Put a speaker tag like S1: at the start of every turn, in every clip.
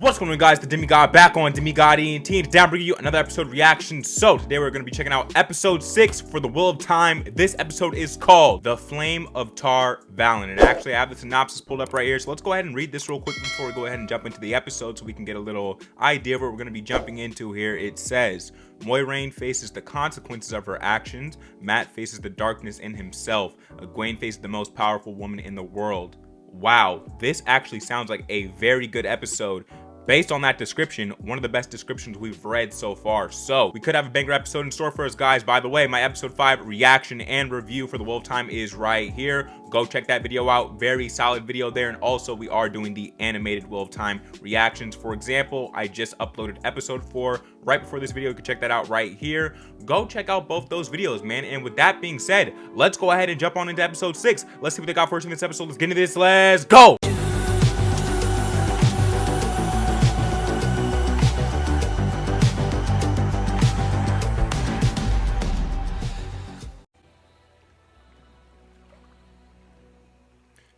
S1: What's going on, guys? The Demigod back on Demigod ENT. Today I'm bringing you another episode reaction. So today we're going to be checking out episode 6 for the Will of Time. This episode is called The Flame of Tar Valon. And actually I have the synopsis pulled up right here. So let's go ahead and read this real quick before we go ahead and jump into the episode so we can get a little idea of what we're going to be jumping into here. It says, Moiraine faces the consequences of her actions. Matt faces the darkness in himself. Egwene faces the most powerful woman in the world. Wow, this actually sounds like a very good episode. Based on that description, one of the best descriptions we've read so far. So we could have a banger episode in store for us, guys. By the way, my episode 5 reaction and review for the Will of Time is right here. Go check that video out. Very solid video there. And also we are doing the animated Will of Time reactions. For example, I just uploaded episode 4 right before this video. You can check that out right here. Go check out both those videos, man. And with that being said, let's go ahead and jump on into episode 6. Let's see what they got for us in this episode. Let's get into this. Let's go.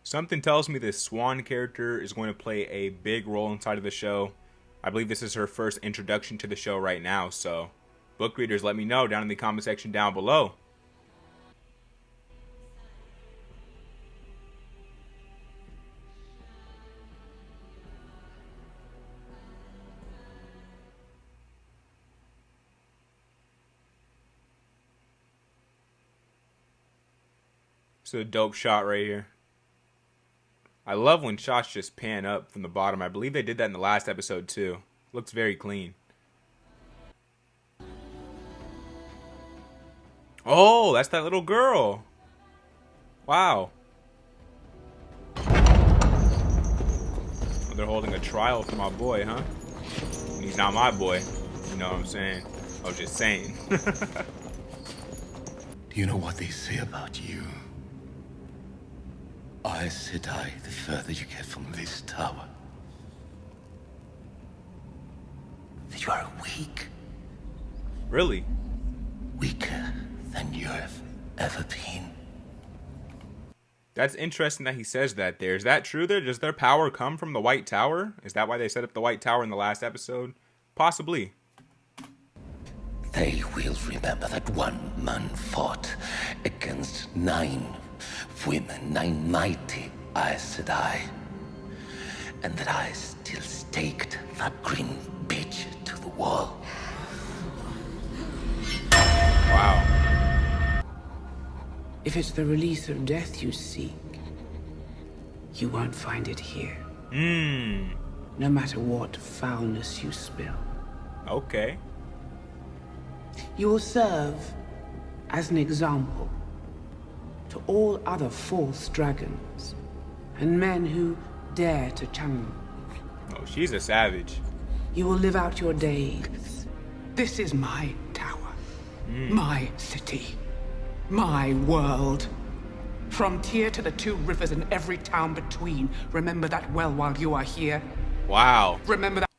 S1: Something tells me this Swan character is going to play a big role inside of the show. I believe this is her first introduction to the show right now, so book readers, let me know down in the comment section down below. It's a dope shot right here. I love when shots just pan up from the bottom. I believe they did that in the last episode too. Looks very clean. Oh, that's that little girl. Wow. Oh, they're holding a trial for my boy, huh? And he's not my boy. You know what I'm saying? I was just saying.
S2: Do you know what they say about you? Aes Sedai, the further you get from this tower. That you are weak.
S1: Really?
S2: Weaker than you have ever been.
S1: That's interesting that he says that there. Is that true there? Does their power come from the White Tower? Is that why they set up the White Tower in the last episode? Possibly.
S2: They will remember that one man fought against 9 women, 9 mighty Aes Sedai, and that I still staked that green bitch to the wall.
S1: Wow.
S3: If it's the release of death you seek, you won't find it here. No matter what foulness you spill.
S1: Okay.
S3: You will serve as an example to all other false dragons and men who dare to challenge.
S1: Oh, she's a savage.
S3: You will live out your days. This is my tower, my city, my world. From Tyr to the 2 rivers and every town between. Remember that well while you are here.
S1: Wow.
S3: Remember that.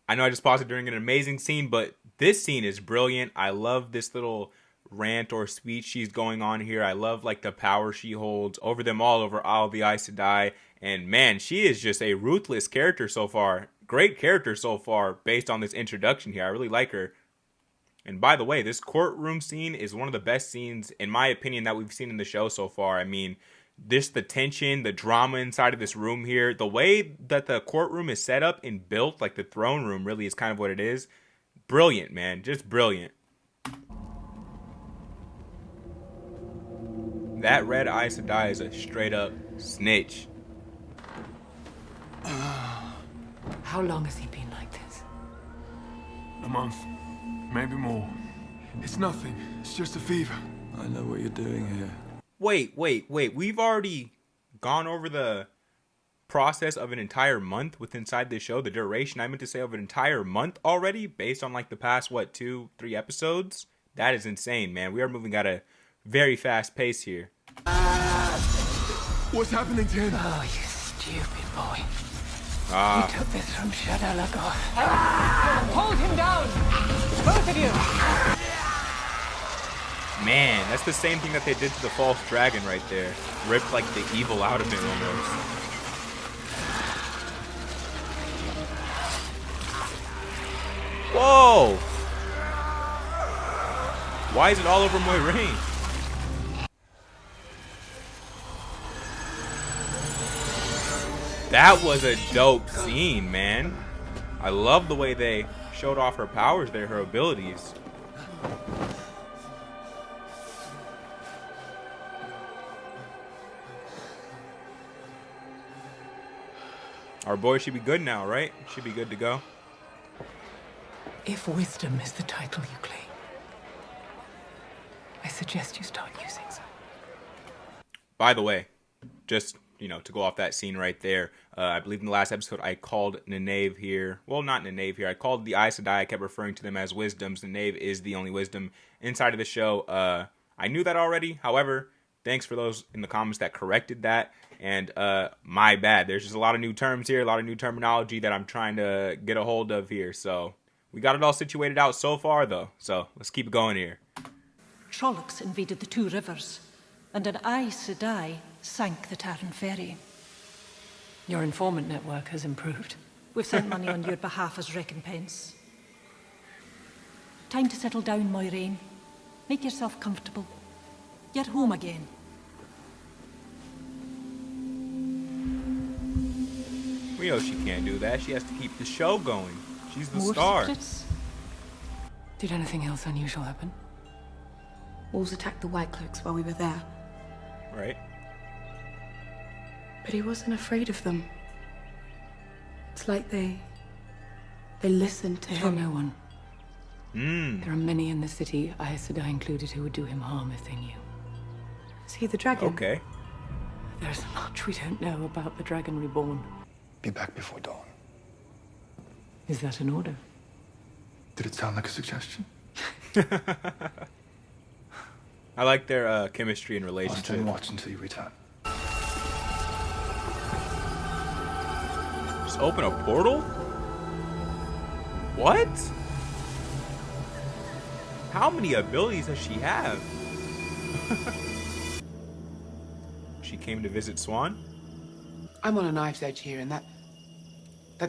S1: I know I just paused it during an amazing scene, but this scene is brilliant. I love this little rant or speech she's going on here. I love like the power she holds over them all, over all the Aes Sedai. And man, she is just a ruthless character so far. Great character so far based on this introduction here. I really like her. And by the way, this courtroom scene is one of the best scenes, in my opinion, that we've seen in the show so far. I mean, the tension, the drama inside of this room here, the way that the courtroom is set up and built, like the throne room really is kind of what it is. Brilliant, man. Just brilliant. That red Aes Sedai is a straight up snitch.
S4: How long has he been like this?
S5: A month, maybe more. It's nothing. It's just a fever. I know what you're doing here.
S1: Wait. We've already gone over the process of an entire month with inside this show. The duration, I meant to say, of an entire month already, based on like the past, what, 2-3 episodes? That is insane, man. We are moving at a very fast pace here.
S5: What's happening to him?
S4: Oh, you stupid boy.
S1: Ah.
S4: You took this from Shadalagor. Hold him down! Both of you!
S1: Man, that's the same thing that they did to the false dragon right there. Ripped like the evil out of him almost. Whoa! Why is it all over Moiraine? That was a dope scene, man. I love the way they showed off her powers there, her abilities. Our boy should be good now, right? Should be good to go.
S3: If wisdom is the title you claim, I suggest you start using some.
S1: By the way, just, you know, to go off that scene right there, I believe in the last episode I called Nynaeve here. Well, not Nynaeve here. I called the Aes Sedai. I kept referring to them as wisdoms. Nynaeve is the only wisdom inside of the show. I knew that already. However, thanks for those in the comments that corrected that. And my bad. There's just a lot of new terms here, a lot of new terminology that I'm trying to get a hold of here. So we got it all situated out so far, though. So let's keep it going here.
S6: Trollocs invaded the two rivers, and an Aes Sedai sank the Tarn ferry.
S3: Your informant network has improved.
S6: We've sent money on your behalf as recompense. Time to settle down, Moiraine. Make yourself comfortable. Get home again.
S1: We know she can't do that. She has to keep the show going. She's the
S6: More
S1: star.
S6: secrets?
S3: Did anything else unusual happen?
S7: Wolves attacked the White Cloaks while we were there,
S1: Right?
S7: but he wasn't afraid of them. It's like they listened to
S3: Tell
S7: him.
S3: no one. There are many in the city, Aes Sedai included, who would do him harm if they knew.
S7: Is he the dragon?
S1: Okay.
S3: There's much we don't know about the Dragon Reborn.
S5: Be back before dawn.
S3: Is that an order?
S5: Did it sound like a suggestion?
S1: I like their chemistry and
S5: I'll
S1: relationship.
S5: stay and watch until you return.
S1: Just open a portal? What? How many abilities does she have? She came to visit Swan?
S8: I'm on a knife's edge here, and that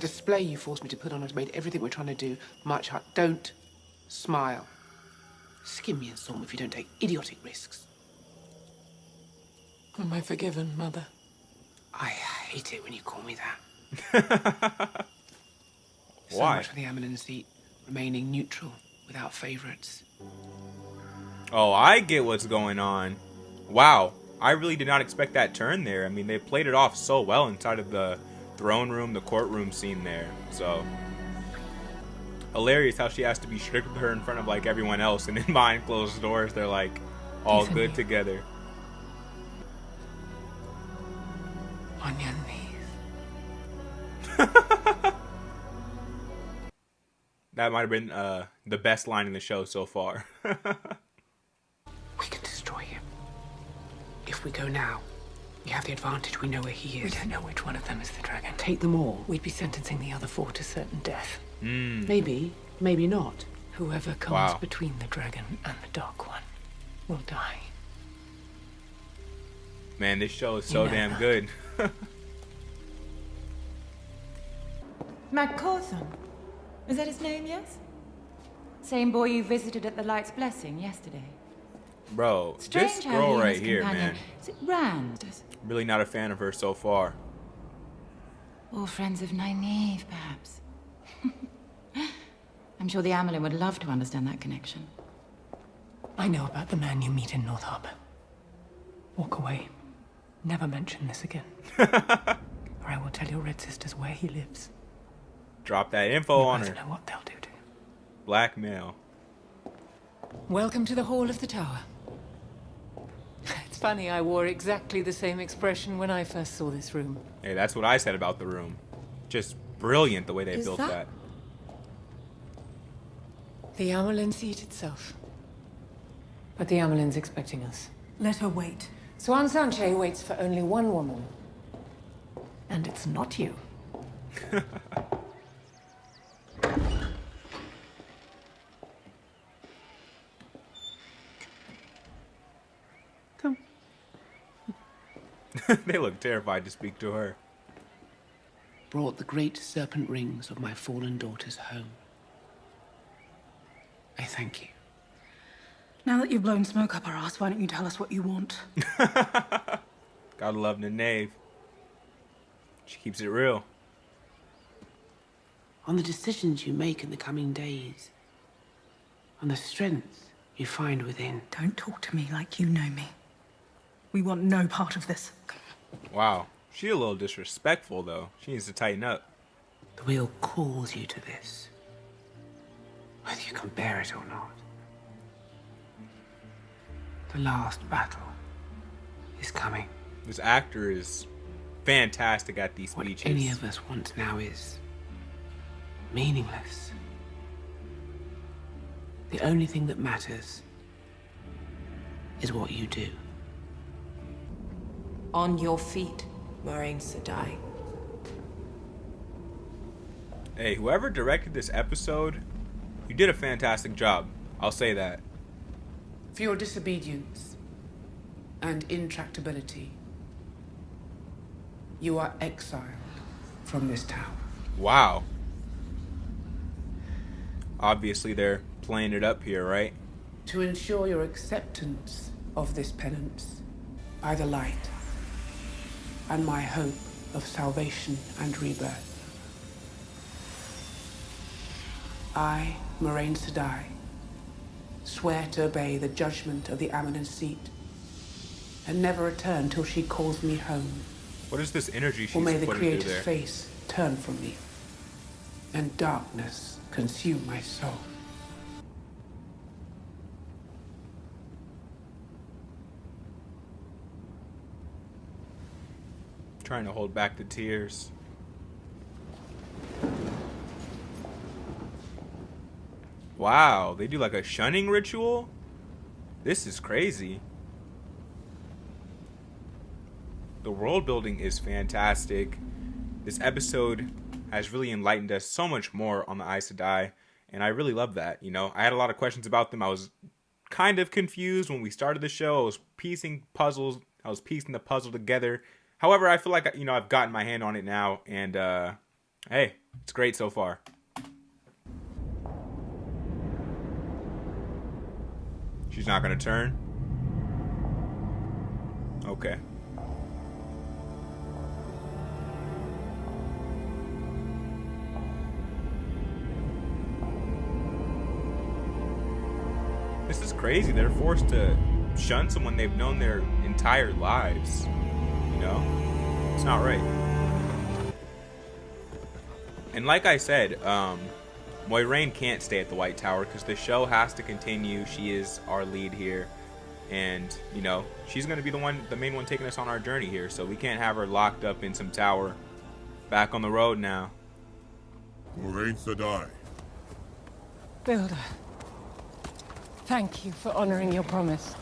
S8: display you forced me to put on has made everything we're trying to do much harder. Don't smile. Skin me and Storm if you don't take idiotic risks.
S3: Am I forgiven, Mother?
S8: I hate it when you call me that. So
S1: Why?
S8: much for the Amelin seat, remaining neutral without favorites.
S1: Oh, I get what's going on. Wow. I really did not expect that turn there. I mean, they played it off so well inside of the throne room, the courtroom scene there. So hilarious how she has to be strict with her in front of like everyone else, and then behind closed doors they're like all
S3: Ethan,
S1: good
S3: you-
S1: together.
S3: On your knees.
S1: That might have been the best line in the show so far.
S8: We can destroy him. If we go now, we have the advantage. We know where he
S3: We
S8: is.
S3: don't know which one of them is the dragon.
S8: Take them all.
S3: We'd be sentencing the other four to certain death.
S8: Maybe, maybe not.
S3: Whoever comes
S1: Wow.
S3: between the dragon and the Dark One will die.
S1: Man, this show is so
S3: You know
S1: damn
S3: that.
S1: good.
S9: MacCawthon. Is that his name, yes? Same boy you visited at the Light's Blessing yesterday.
S1: Bro,
S9: Strange
S1: this
S9: how
S1: girl
S9: he and
S1: right
S9: his
S1: here,
S9: companion,
S1: man.
S9: Is it Rand?
S1: Really not a fan of her so far.
S9: All friends of Nynaeve, perhaps. I'm sure the Amelin would love to understand that connection.
S3: I know about the man you meet in North Harbor. Walk away. Never mention this again. Or I will tell your Red Sisters where he lives.
S1: Drop that info
S3: You
S1: on
S3: both
S1: her.
S3: know what they'll do to him.
S1: Blackmail.
S3: Welcome to the Hall of the Tower. It's funny, I wore exactly the same expression when I first saw this room.
S1: Hey, that's what I said about the room. Just brilliant the way they
S3: Is
S1: built
S3: that-
S1: that.
S3: The Amelin seat itself. But the Amelin's expecting us.
S7: Let her wait.
S3: Swan Sanche waits for only one woman. And it's not you.
S8: Come.
S1: They look terrified to speak to her.
S8: Brought the great serpent rings of my fallen daughters home. I thank you.
S7: Now that you've blown smoke up our ass, why don't you tell us what you want?
S1: Gotta love the knave. She keeps it real.
S8: On the decisions you make in the coming days. On the strength you find within.
S7: Don't talk to me like you know me. We want no part of this.
S1: Wow. She a little disrespectful, though. She needs to tighten up.
S8: The wheel calls you to this. Whether you can bear it or not. The last battle is coming.
S1: This actor is fantastic at these speeches.
S8: What any of us want now is meaningless. The only thing that matters is what you do.
S10: On your feet, Moiraine Sedai.
S1: Hey, whoever directed this episode, you did a fantastic job. I'll say that.
S8: For your disobedience and intractability, you are exiled from this tower.
S1: Wow. Obviously, they're playing it up here, right?
S8: To ensure your acceptance of this penance by the light and my hope of salvation and rebirth. I, Moiraine Sedai, swear to obey the judgment of the Ammonin seat and never return till she calls me home.
S1: What is this energy she's
S8: or may the
S1: putting through
S8: Creator's
S1: there?
S8: face turn from me and darkness consume my soul.
S1: Trying to hold back the tears. Wow, they do like a shunning ritual? This is crazy. The world building is fantastic. This episode has really enlightened us so much more on the Aes Sedai, and I really love that. You know, I had a lot of questions about them. I was kind of confused when we started the show. I was piecing puzzles. I was piecing the puzzle together. However, I feel like, you know, I've gotten my hand on it now, and hey, it's great so far. She's not gonna turn? Okay. This is crazy. They're forced to shun someone they've known their entire lives. You know? It's not right. And like I said, Moiraine can't stay at the White Tower because the show has to continue. She is our lead here. And, you know, she's going to be the main one taking us on our journey here. So we can't have her locked up in some tower. Back on the road now.
S11: Moiraine Sedai.
S4: Builder, thank you for honoring your promise.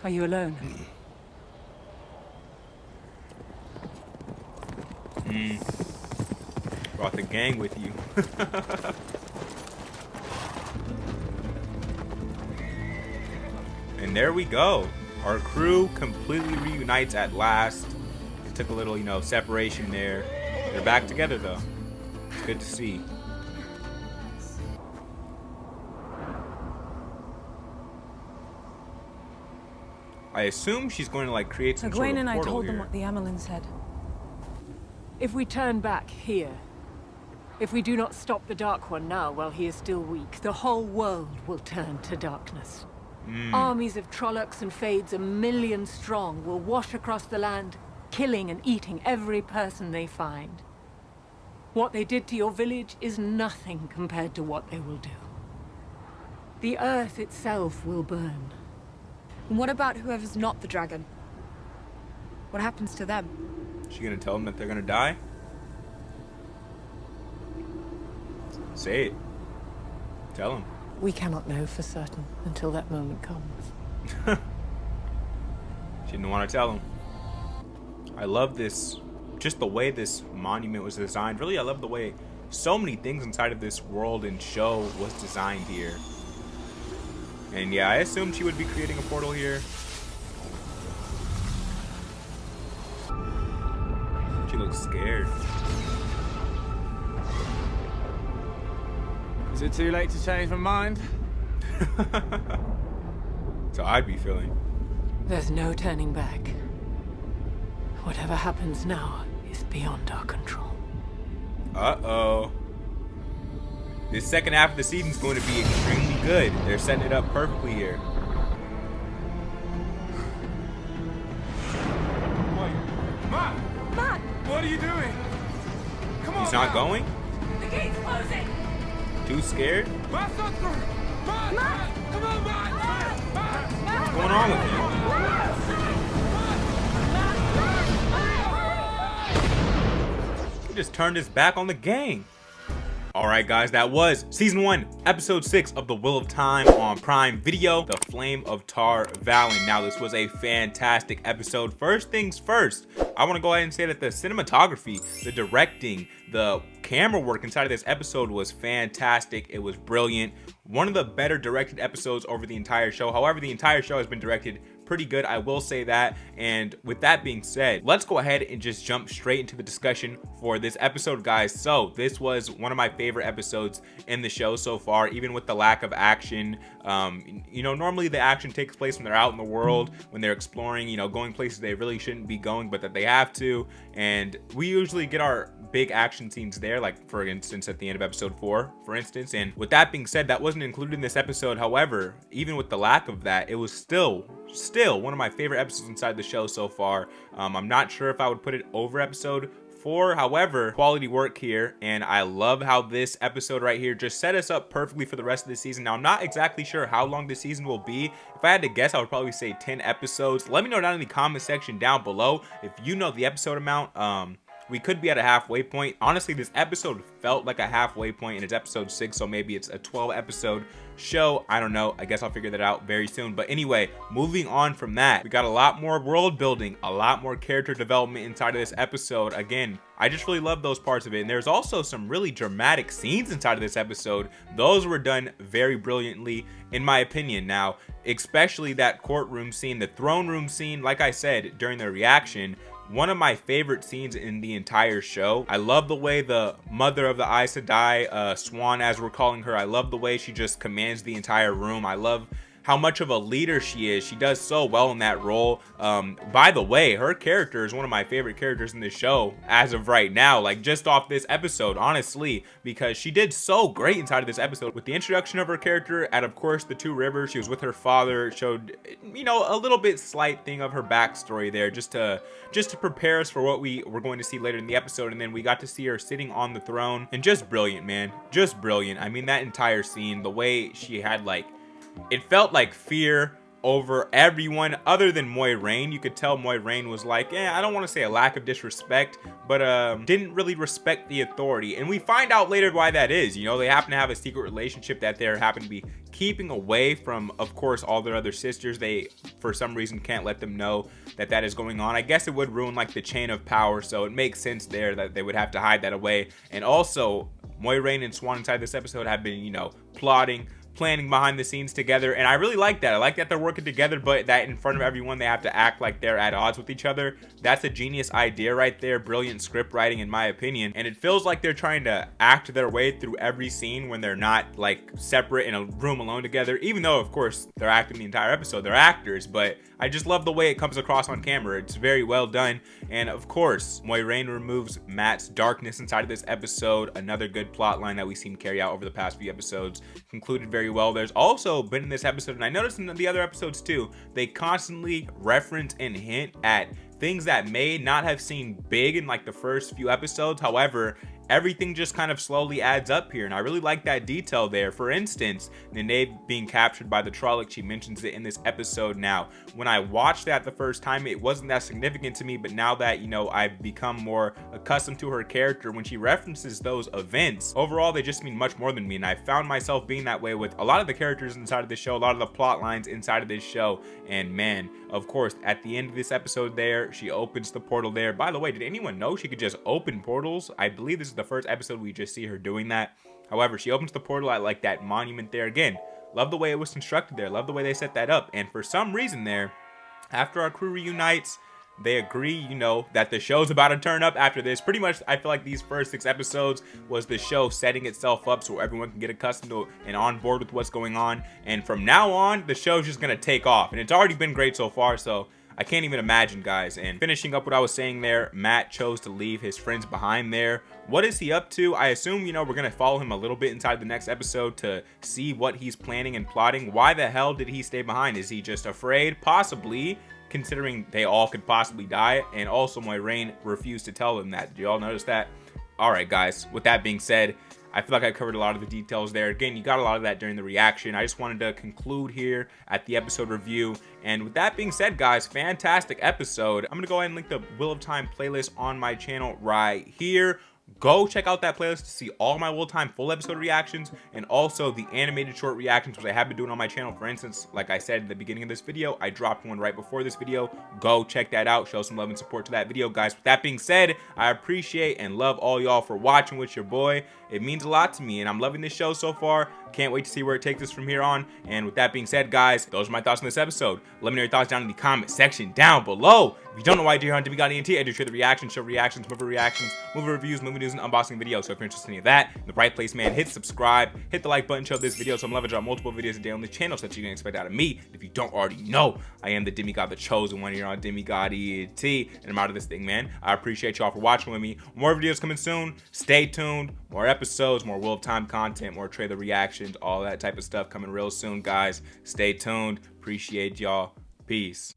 S4: Are you alone?
S1: Brought the gang with you. And there we go. Our crew completely reunites at last. It took a little, you know, separation there. They're back together though. It's good to see. I assume she's going to like create some sort
S4: Egwene
S1: of
S4: and I
S1: portal
S4: told them
S1: here.
S4: what the Amelin said. If we turn back here, if we do not stop the Dark One now while he is still weak, the whole world will turn to darkness. Armies of Trollocs and Fades 1,000,000 strong will wash across the land, killing and eating every person they find. What they did to your village is nothing compared to what they will do. The earth itself will burn.
S12: And what about whoever's not the dragon? What happens to them?
S1: She gonna tell them that they're gonna die? Say it. Tell them.
S4: We cannot know for certain until that moment comes.
S1: She didn't want to tell them. I love this, just the way this monument was designed. Really, I love the way so many things inside of this world and show was designed here. And yeah, I assumed she would be creating a portal here. She looks scared.
S5: Is it too late to change my mind?
S1: So I'd be feeling.
S4: There's no turning back. Whatever happens now is beyond our control.
S1: Uh-oh. This second half of the season is going to be extremely good. They're setting it up perfectly here.
S5: Matt!
S12: Matt!
S5: What are you doing? Come on!
S1: He's not
S5: Matt.
S1: going?
S12: The gate's closing!
S1: Too scared?
S5: Matt's not through! Matt!
S12: Matt!
S5: Come on, Matt! Matt!
S1: What's going on with him? He just turned his back on the gang. Alright guys, that was Season 1, Episode 6 of The Wheel of Time on Prime Video, The Flame of Tar Valon. Now, this was a fantastic episode. First things first, I want to go ahead and say that the cinematography, the directing, the camera work inside of this episode was fantastic. It was brilliant. One of the better directed episodes over the entire show. However, the entire show has been directed pretty good, I will say that. And with that being said, let's go ahead and just jump straight into the discussion for this episode, guys. So this was one of my favorite episodes in the show so far, even with the lack of action. You know, normally the action takes place when they're out in the world, when they're exploring, you know, going places they really shouldn't be going, but that they have to. And we usually get our big action scenes there, like for instance at the end of episode 4, for instance. And with that being said, that wasn't included in this episode. However, even with the lack of that, it was still one of my favorite episodes inside the show so far. I'm not sure if I would put it over episode 4. However, quality work here, and I love how this episode right here just set us up perfectly for the rest of the season. Now, I'm not exactly sure how long the season will be. If I had to guess, I would probably say 10 episodes. Let me know down in the comment section down below if you know the episode amount. We could be at a halfway point. Honestly, this episode felt like a halfway point, and it's episode 6, so maybe it's a 12 episode show. I don't know. I guess I'll figure that out very soon. But anyway, moving on from that, we got a lot more world building, a lot more character development inside of this episode. Again, I just really love those parts of it. And there's also some really dramatic scenes inside of this episode. Those were done very brilliantly, in my opinion. Now, especially that courtroom scene, the throne room scene, like I said during the reaction, one of my favorite scenes in the entire show. I love the way the mother of the Aes Sedai, Swan as we're calling her, I love the way she just commands the entire room. I love how much of a leader she is. She does so well in that role. By the way, her character is one of my favorite characters in the show as of right now, like just off this episode, honestly, because she did so great inside of this episode with the introduction of her character at, of course, the Two Rivers. She was with her father, showed, you know, a little bit slight thing of her backstory there just to prepare us for what we were going to see later in the episode. And then we got to see her sitting on the throne, and just brilliant, man, just brilliant. I mean, that entire scene, the way she had, like, it felt like fear over everyone other than Moiraine. You could tell Moiraine was like, I don't want to say a lack of disrespect, but didn't really respect the authority. And we find out later why that is. You know, they happen to have a secret relationship that they happen to be keeping away from, of course, all their other sisters. They, for some reason, can't let them know that that is going on. I guess it would ruin like the chain of power, so it makes sense there that they would have to hide that away. And also, Moiraine and Swan inside this episode have been, you know, planning behind the scenes together, and I really like that. I like that they're working together, but that in front of everyone they have to act like they're at odds with each other. That's a genius idea right there. Brilliant script writing, in my opinion. And it feels like they're trying to act their way through every scene when they're not like separate in a room alone together, even though of course they're acting the entire episode. They're actors, but I just love the way it comes across on camera. It's very well done. And of course, Moiraine removes Matt's darkness inside of this episode. Another good plot line that we've seen carry out over the past few episodes. Concluded very well. There's also been in this episode, and I noticed in the other episodes too, they constantly reference and hint at things that may not have seemed big in like the first few episodes. However, everything just kind of slowly adds up here, and I really like that detail there. For instance, Nynaeve being captured by the Trolloc, she mentions it in this episode. Now, when I watched that the first time, it wasn't that significant to me, but now that, you know, I've become more accustomed to her character, when she references those events, overall they just mean much more than me. And I found myself being that way with a lot of the characters inside of this show, a lot of the plot lines inside of this show. And man, of course, at the end of this episode there, she opens the portal there. By the way, did anyone know she could just open portals? I believe this is the first episode we just see her doing that. However, she opens the portal at like that monument there. Again, love the way it was constructed there. Love the way they set that up. And for some reason there, after our crew reunites, they agree, you know, that the show's about to turn up after this. Pretty much, I feel like these first 6 episodes was the show setting itself up so everyone can get accustomed to and on board with what's going on. And from now on, the show's just gonna take off. And it's already been great so far, so I can't even imagine, guys. And finishing up what I was saying there, Matt chose to leave his friends behind there. What is he up to? I assume, you know, we're gonna follow him a little bit inside the next episode to see what he's planning and plotting. Why the hell did he stay behind? Is he just afraid? Possibly, considering they all could possibly die. And also Moiraine refused to tell him that. Did y'all notice that? All right, guys, with that being said, I feel like I covered a lot of the details there. Again, you got a lot of that during the reaction. I just wanted to conclude here at the episode review. And with that being said, guys, fantastic episode. I'm gonna go ahead and link the Wheel of Time playlist on my channel right here. Go check out that playlist to see all my Wheel of Time full episode reactions and also the animated short reactions, which I have been doing on my channel. For instance, like I said at the beginning of this video, I dropped one right before this video. Go check that out. Show some love and support to that video, guys. With that being said, I appreciate and love all y'all for watching with your boy. It means a lot to me, and I'm loving this show so far. Can't wait to see where it takes us from here on. And with that being said, guys, those are my thoughts on this episode. Let me know your thoughts down in the comment section down below. If you don't know why I do here on Demigod ENT, I do share the reactions, show reactions, movie reviews, movie news, and unboxing videos. So if you're interested in any of that, in the right place, man, hit subscribe, hit the like button, show this video. So I'm loving to drop multiple videos a day on this channel so that you can expect out of me. If you don't already know, I am the Demigod, the chosen one here on Demigod ENT, and I'm out of this thing, man. I appreciate y'all for watching with me. More videos coming soon. Stay tuned. More episodes, more Wheel of Time content, more trailer reactions, all that type of stuff coming real soon, guys. Stay tuned. Appreciate y'all. Peace.